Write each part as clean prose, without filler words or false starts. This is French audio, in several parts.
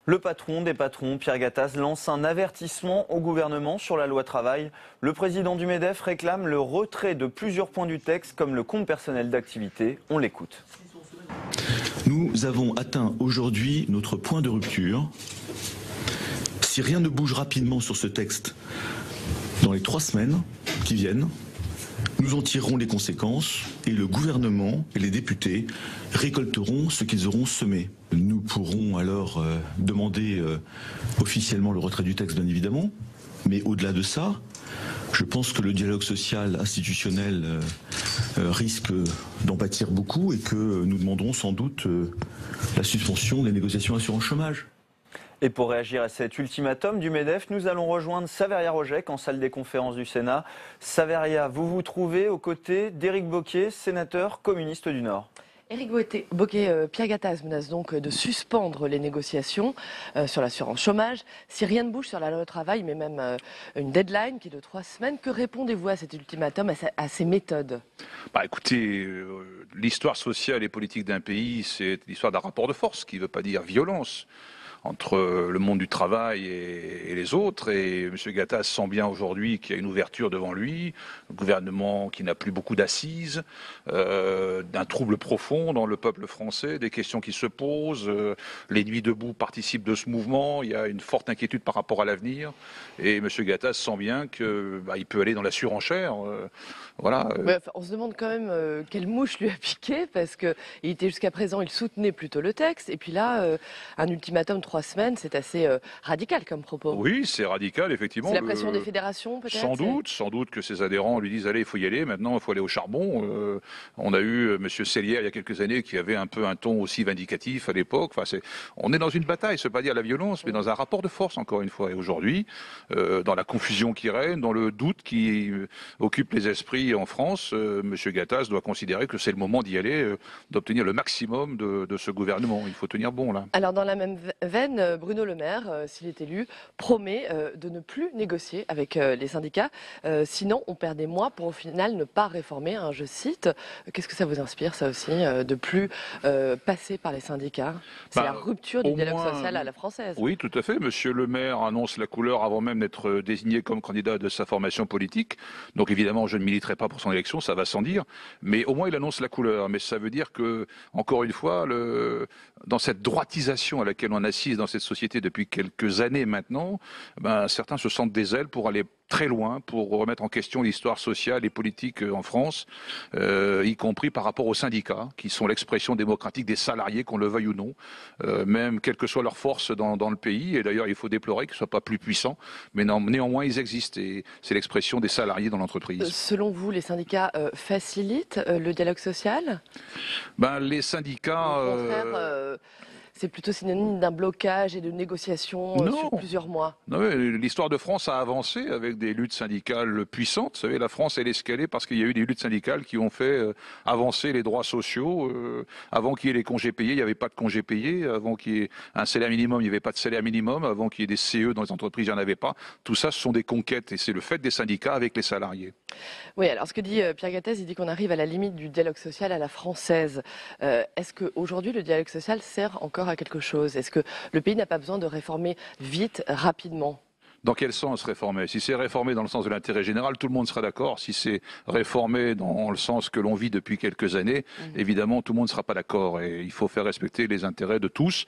Le patron des patrons, Pierre Gattaz, lance un avertissement au gouvernement sur la loi travail. Le président du MEDEF réclame le retrait de plusieurs points du texte, comme le compte personnel d'activité. On l'écoute. Nous avons atteint aujourd'hui notre point de rupture. Si rien ne bouge rapidement sur ce texte dans les 3 semaines qui viennent, nous en tirerons les conséquences et le gouvernement et les députés récolteront ce qu'ils auront semé. Nous pourrons alors demander officiellement le retrait du texte, bien évidemment, mais au-delà de ça, je pense que le dialogue social institutionnel risque d'en pâtir beaucoup et que nous demanderons sans doute la suspension des négociations assurance chômage. Et pour réagir à cet ultimatum du MEDEF, nous allons rejoindre Saveria Rojek en salle des conférences du Sénat. Saveria, vous vous trouvez aux côtés d'Éric Bocquet, sénateur communiste du Nord. Éric Bocquet, Pierre Gattaz menace donc de suspendre les négociations sur l'assurance chômage. Si rien ne bouge sur la loi travail, mais même une deadline qui est de 3 semaines, que répondez-vous à cet ultimatum, à ces méthodes ? Écoutez, l'histoire sociale et politique d'un pays, c'est l'histoire d'un rapport de force, qui ne veut pas dire violence, entre le monde du travail et les autres. Et M. Gattaz sent bien aujourd'hui qu'il y a une ouverture devant lui, un gouvernement qui n'a plus beaucoup d'assises, d'un trouble profond dans le peuple français, des questions qui se posent. Les Nuits debout participent de ce mouvement, il y a une forte inquiétude par rapport à l'avenir. Et M. Gattaz sent bien qu'il peut aller dans la surenchère. Voilà. On se demande quand même quelle mouche lui a piqué, parce qu'il était jusqu'à présent, il soutenait plutôt le texte. Et puis là, un ultimatum 3 semaines, c'est assez radical comme propos. Oui, c'est radical, effectivement. C'est la pression des fédérations, peut-être ? Sans doute que ses adhérents lui disent « Allez, il faut y aller, maintenant il faut aller au charbon ». On a eu M. Sellière il y a quelques années qui avait un peu un ton aussi vindicatif à l'époque. On est dans une bataille, ce n'est pas dire la violence, mais dans un rapport de force, encore une fois. Et aujourd'hui, dans la confusion qui règne, dans le doute qui occupe les esprits en France, M. Gattaz doit considérer que c'est le moment d'y aller, d'obtenir le maximum de ce gouvernement. Il faut tenir bon, là. Alors, dans la même veine, Bruno Le Maire, s'il est élu, promet de ne plus négocier avec les syndicats. Sinon, on perd des mois pour au final ne pas réformer, je cite. Qu'est-ce que ça vous inspire, ça aussi, de plus passer par les syndicats ? C'est la rupture du dialogue social à la française. Oui, tout à fait. Monsieur Le Maire annonce la couleur avant même d'être désigné comme candidat de sa formation politique. Donc évidemment, je ne militerai pas pour son élection, ça va sans dire. Mais au moins, il annonce la couleur. Mais ça veut dire que, encore une fois, dans cette droitisation à laquelle on assiste dans cette société depuis quelques années maintenant, certains se sentent des ailes pour aller très loin, pour remettre en question l'histoire sociale et politique en France, y compris par rapport aux syndicats, qui sont l'expression démocratique des salariés, qu'on le veuille ou non, même quelle que soit leur force dans le pays. Et d'ailleurs, il faut déplorer qu'ils ne soient pas plus puissants, mais néanmoins, ils existent. Et c'est l'expression des salariés dans l'entreprise. Selon vous, les syndicats facilitent le dialogue social ? Les syndicats... Au contraire, c'est plutôt synonyme d'un blocage et de négociations sur plusieurs mois. Non, l'histoire de France a avancé avec des luttes syndicales puissantes. Vous savez, la France, elle est ce qu'elle est parce qu'il y a eu des luttes syndicales qui ont fait avancer les droits sociaux. Avant qu'il y ait les congés payés, il n'y avait pas de congés payés. Avant qu'il y ait un salaire minimum, il n'y avait pas de salaire minimum. Avant qu'il y ait des CE dans les entreprises, il n'y en avait pas. Tout ça, ce sont des conquêtes et c'est le fait des syndicats avec les salariés. Oui, alors ce que dit Pierre Gattaz, il dit qu'on arrive à la limite du dialogue social à la française. Est-ce qu'aujourd'hui, le dialogue social sert encore à quelque chose ? Est-ce que le pays n'a pas besoin de réformer vite, rapidement ? Dans quel sens réformer ? Si c'est réformé dans le sens de l'intérêt général, tout le monde sera d'accord. Si c'est réformé dans le sens que l'on vit depuis quelques années, évidemment, tout le monde ne sera pas d'accord. Et il faut faire respecter les intérêts de tous.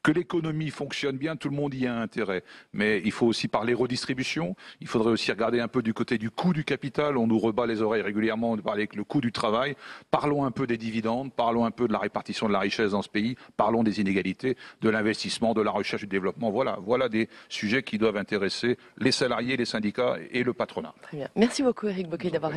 Que l'économie fonctionne bien, tout le monde y a intérêt. Mais il faut aussi parler redistribution. Il faudrait aussi regarder un peu du côté du coût du capital. On nous rebat les oreilles régulièrement de parler avec le coût du travail. Parlons un peu des dividendes, parlons un peu de la répartition de la richesse dans ce pays, parlons des inégalités, de l'investissement, de la recherche et du développement. Voilà des sujets qui doivent intéresser les salariés, les syndicats et le patronat. Très bien. Merci beaucoup, Éric Bocquet, d'avoir répondu.